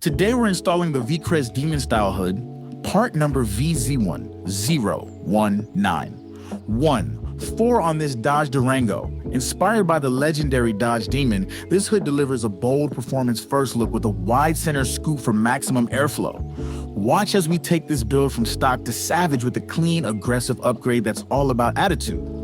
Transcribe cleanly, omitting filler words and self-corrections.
Today we're installing the Vicrez Demon Style Hood, part number vz101914 on this Dodge Durango. Inspired by the legendary Dodge Demon, this hood delivers a bold performance first look with a wide center scoop for maximum airflow. Watch as we take this build from stock to savage with a clean, aggressive upgrade that's all about attitude.